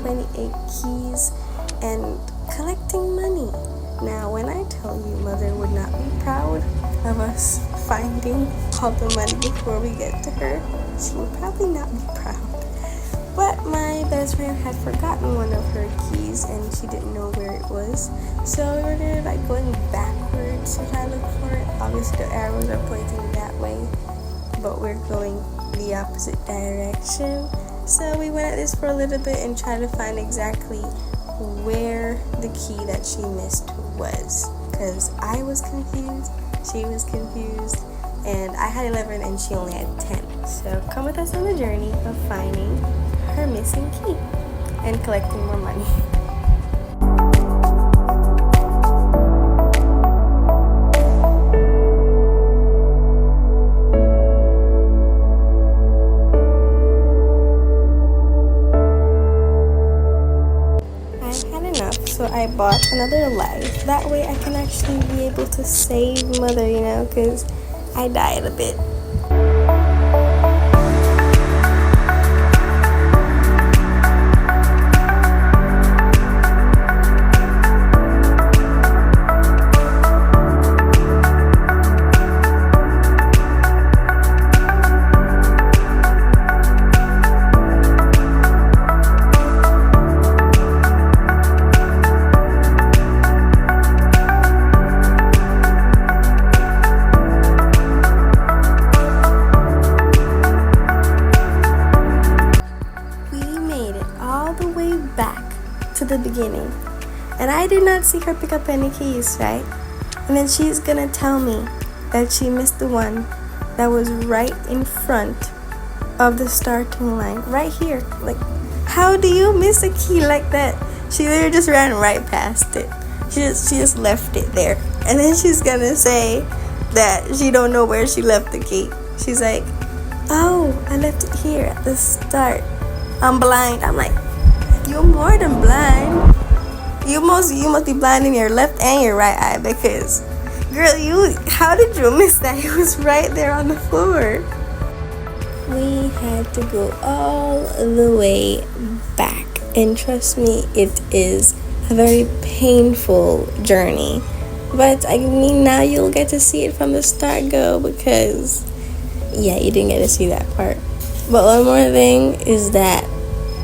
28 keys and collecting money. Now, when I tell you Mother would not be proud of us finding all the money before we get to her, she would probably not be proud. But my best friend had forgotten one of her keys and she didn't know where it was. So we were like going backwards to try to look for it. Obviously the arrows are pointing that way, but we're going the opposite direction. So we went at this for a little bit and tried to find exactly where the key that she missed was. Because I was confused, she was confused, and I had 11 and she only had 10. So come with us on the journey of finding her missing key and collecting more money. So I bought another life. That way I can actually be able to save Mother, because I died a bit. The beginning, and I did not see her pick up any keys, right? And then she's gonna tell me that she missed the one that was right in front of the starting line, right here. Like, how do you miss a key like that? She literally just ran right past it. She just left it there, and then she's gonna say that she don't know where she left the key. She's like, oh, I left it here at the start. I'm blind. I'm like, you're more than blind. You must be blind in your left and your right eye, because, girl, how did you miss that? It was right there on the floor. We had to go all the way back, and trust me, it is a very painful journey. But I mean, now you'll get to see it from the start go, because yeah, you didn't get to see that part. But one more thing is that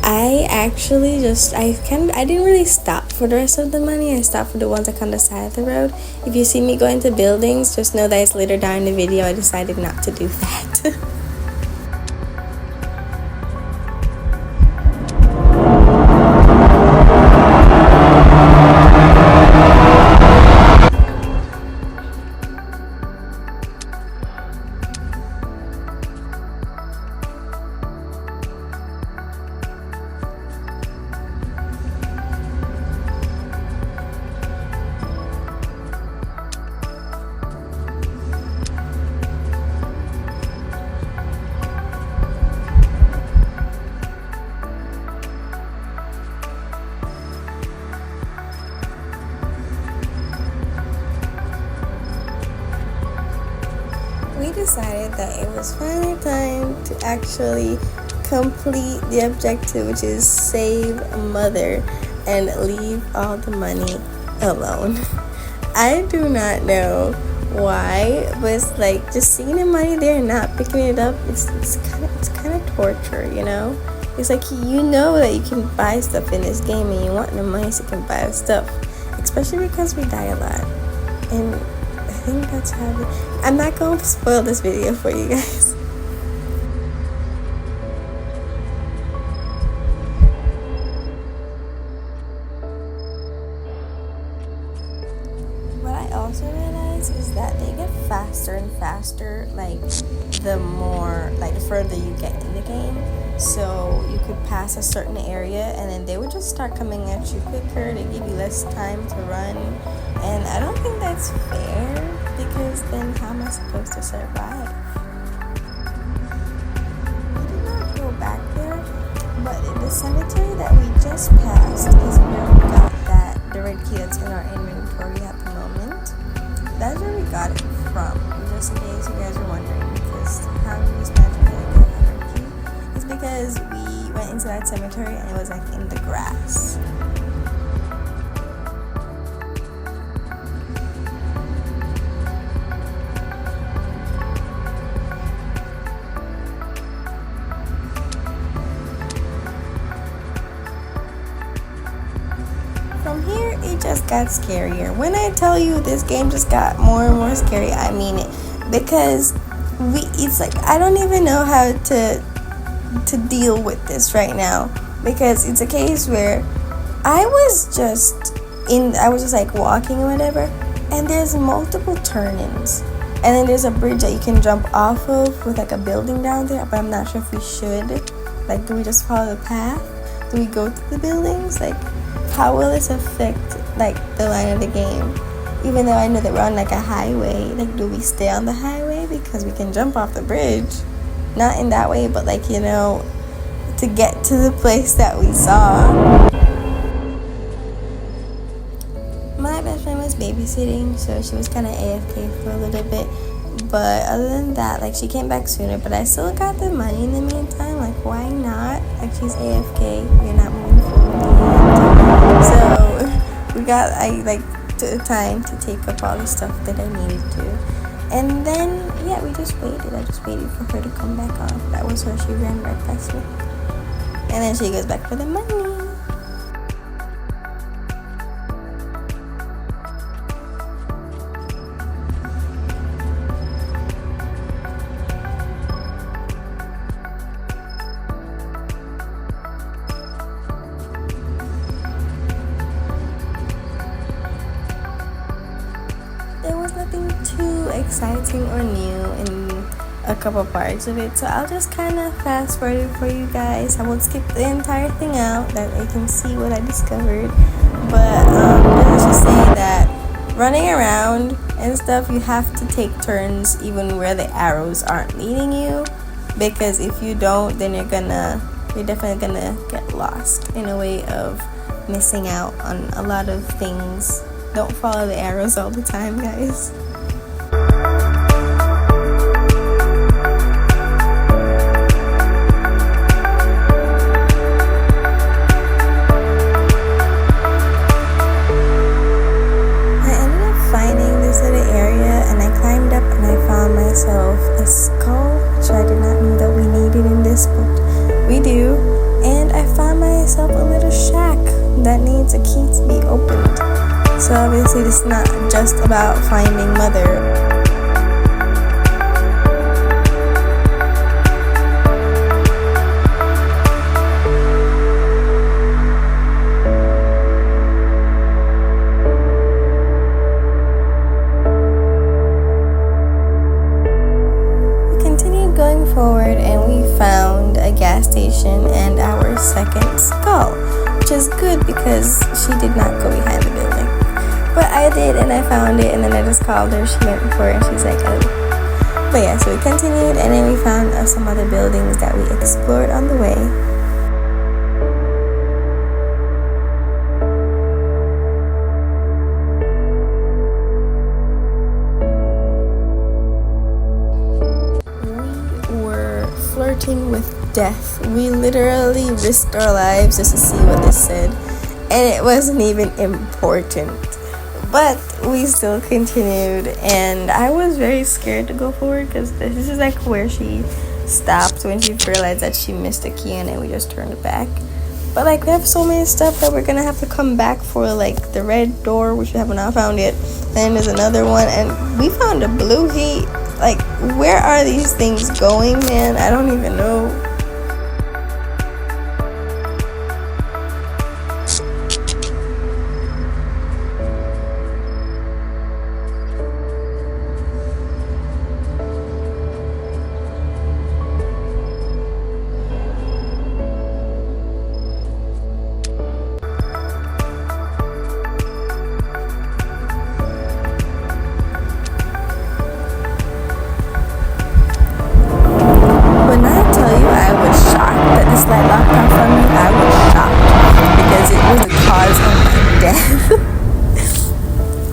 I actually I didn't really stop for the rest of the money. I stopped for the ones like on the side of the road. If you see me go into buildings, just know that it's later down in the video I decided not to do that. We decided that it was finally time to actually complete the objective, which is save Mother and leave all the money alone. I do not know why, but it's like just seeing the money there and not picking it up, it's kind of torture, It's like you know that you can buy stuff in this game and you want the money so you can buy stuff, especially because we die a lot. And I think that's how I'm not going to spoil this video for you guys. What I also realized is that they get faster and faster, like the further you get in the game. So you could pass a certain area and then they would just start coming at you quicker. They give you less time to run, and I don't think that's fair, because then how am I supposed to survive? We did not go back there, but the cemetery that we just passed is where we got the red key that's in our inventory at the moment. That's where we got it from, just in case you guys are wondering, because how do we manage to get a red key? It's because we went into that cemetery and it was like in the grass. From here, it just got scarier. When I tell you this game just got more and more scary, I mean it. Because it's like I don't even know how to deal with this right now. Because it's a case where I was just like walking or whatever, and there's multiple turn-ins. And then there's a bridge that you can jump off of with like a building down there, but I'm not sure if we should. Like, do we just follow the path? Do we go to the buildings? Like, how will this affect like the line of the game? Even though I know that we're on like a highway, like, do we stay on the highway because we can jump off the bridge? Not in that way, but like, you know, to get to the place that we saw. My best friend was babysitting, so she was kind of AFK for a little bit. But other than that, like, she came back sooner, but I still got the money in the meantime. Like, why not? Like, she's AFK, we're not moving forward. So we got time to take up all the stuff that I needed to. And then, yeah, we just waited. I just waited for her to come back on. That was her. She ran right past me. And then she goes back for the money. There was nothing too exciting or new in a couple parts of it, so I'll just kind of fast forward it for you guys. I won't skip the entire thing out, that I can see what I discovered. But let's just say that running around and stuff, you have to take turns even where the arrows aren't leading you, because if you don't, then you're definitely gonna get lost in a way of missing out on a lot of things. Don't follow the arrows all the time, guys. I ended up finding this little area, and I climbed up and I found myself a skull, which I did not know that we needed in this, but we do. And I found myself a little shack that needs a key to be opened. So obviously it's not just about finding mother. We continued going forward and we found a gas station and our second skull, which is good because she did not go behind the building. But I did, and I found it, and then I just called her. She went before, and she's like, oh. But yeah, so we continued, and then we found some other buildings that we explored on the way. We were flirting with death. We literally risked our lives just to see what this said, and it wasn't even important. But we still continued, and I was very scared to go forward because this is like where she stopped when she realized that she missed a key, and then we just turned back. But like, we have so many stuff that we're gonna have to come back for, like the red door, which we have not found yet. Then there's another one, and we found a blue key. Like, where are these things going, man? I don't even know.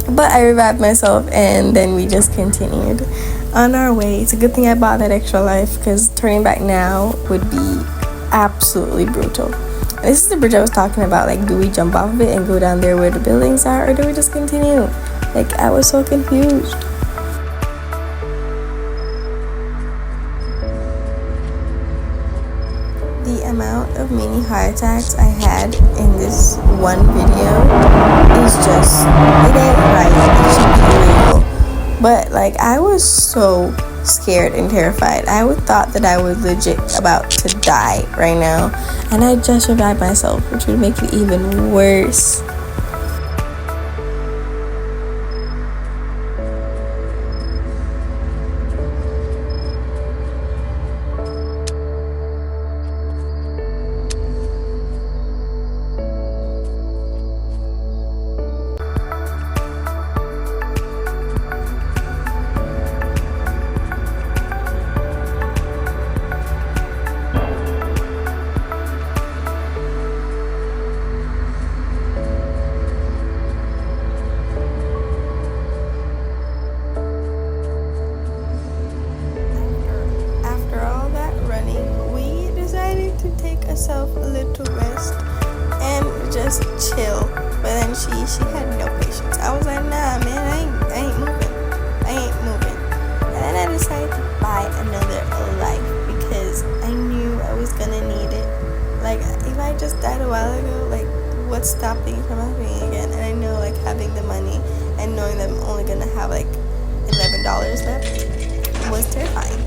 But I revived myself, and then we just continued on our way. It's a good thing I bought that extra life, because turning back now would be absolutely brutal. And this is the bridge I was talking about. Like, do we jump off of it and go down there where the buildings are, or do we just continue? Like, I was so confused. The amount of mini heart attacks I had in this one video is just, it ain't right. It should be illegal. But like, I was so scared and terrified. I would thought that I was legit about to die right now, and I just revived myself, which would make it even worse. Herself a little rest and just chill, but then she had no patience. I was like, nah man, I ain't moving. And then I decided to buy another life because I knew I was gonna need it. Like, if I just died a while ago, like, what's stopping from happening again? And I know, like, having the money and knowing that I'm only gonna have like $11 left was terrifying.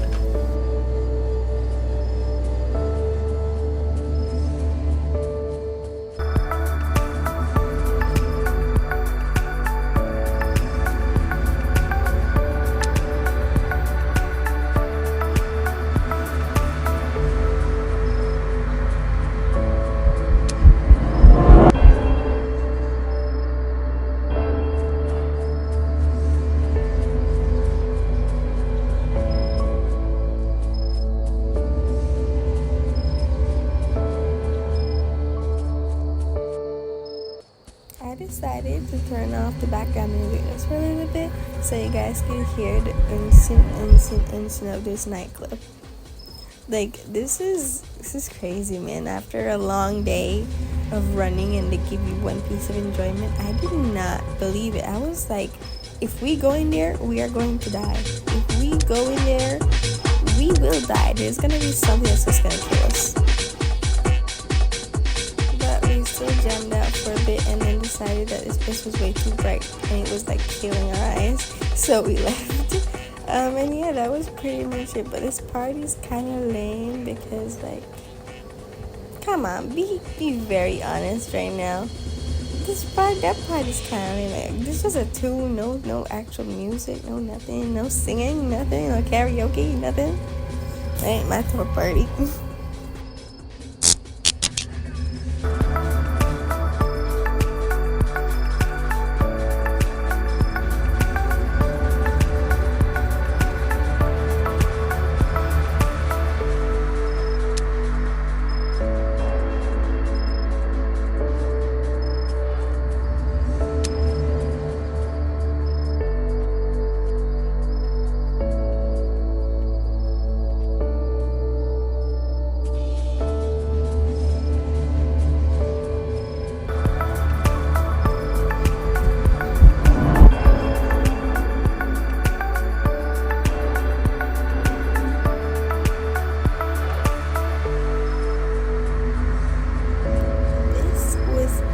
I decided to turn off the background music just for a little bit so you guys can hear the instant of this nightclub. Like, this is crazy, man. After a long day of running and they give you one piece of enjoyment, I did not believe it. I was like, if we go in there, we are going to die. If we go in there, we will die. There's gonna be something that's just gonna kill us. We still jammed out for a bit and then decided that this place was way too bright and it was like killing our eyes, so we left. And yeah, that was pretty much it. But this party's kind of lame because, like, come on, be very honest right now. That party's kind of lame. Like, this was a tune, no actual music, no nothing, no singing, nothing, no karaoke, nothing. That ain't my type of party.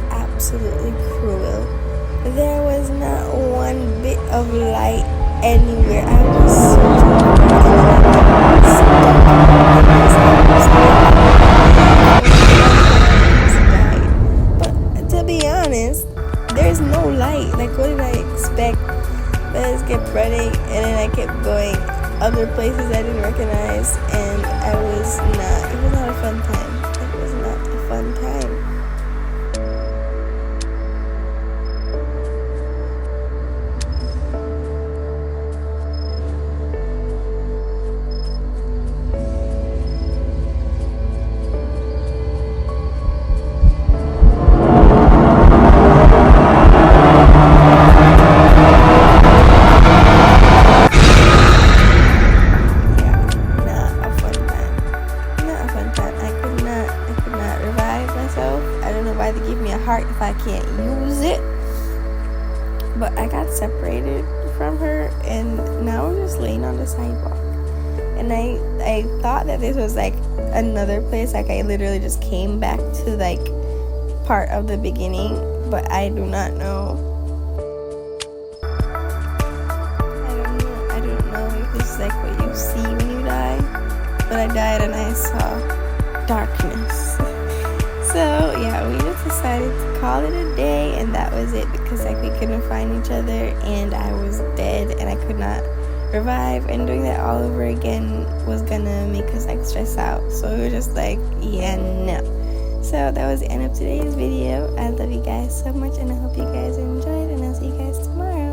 Absolutely cruel. There was not one bit of light anywhere. I was searching. But to be honest, there's no light. Like, what did I expect? But I just kept running, and then I kept going other places I didn't recognize, and it was not a fun time. It was not a fun time. why they give me a heart if I can't use it. But I got separated from her, and now we're just laying on the sidewalk. And I thought that this was like another place, like I literally just came back to like part of the beginning, but I do not know. I don't know if this is like what you see when you die, but I died and I saw darkness. So yeah, we just decided to call it a day, and that was it, because like we couldn't find each other and I was dead and I could not revive, and doing that all over again was gonna make us like stress out. So we were just like, yeah, no. So that was the end of today's video. I love you guys so much, and I hope you guys enjoyed, and I'll see you guys tomorrow.